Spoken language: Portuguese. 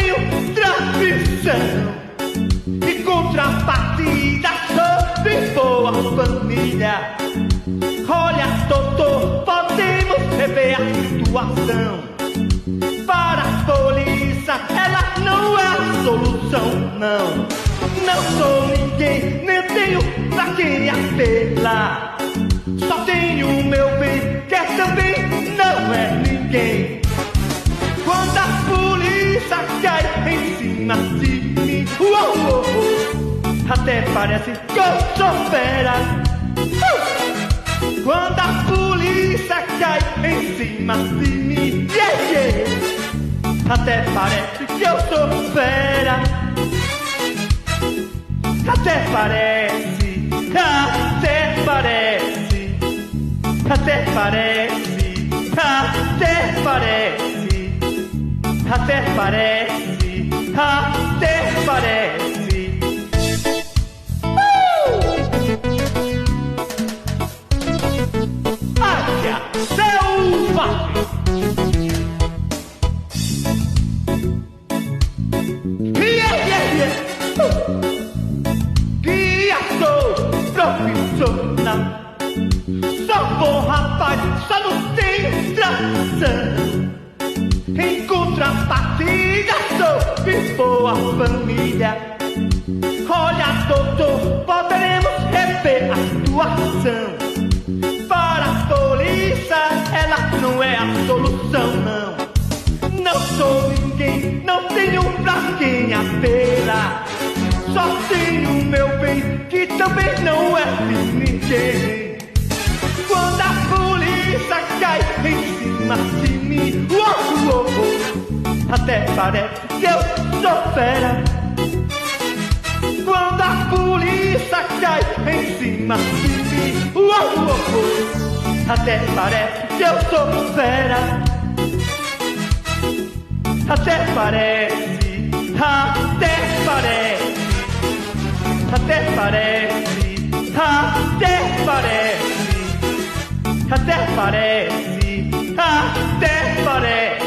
tenho transmissão. E contrapartida sobre boa família. Olha, doutor, podemos rever a situação. Para a polícia, ela não é a solução, não. Não sou ninguém, nem tenho pra quem apelar. Só tenho meu bem, que também não é ninguém. Quando a polícia cai em cima de mim, até parece que eu sou fera. Quando a polícia cai em cima de mim, até parece que eu sou fera. Até parece, até parece, até parece, até parece, até parece, até parece. Águia selvagem. Guia sou profissional. Sou bom rapaz, só não tenho tração. Em contrapartida sou de boa família. Olha, doutor, poderemos rever a situação. Para a polícia, ela não é a solução, não. Não sou ninguém, não tenho pra quem apelar. Só tenho meu bem, que também não é de ninguém. Quando a polícia cai em cima de mim, até parece que eu sou fera. Quando a polícia cai em cima de mim, até parece que eu sou fera. Até parece, até parece, até parece, até parece, até parece, até parece.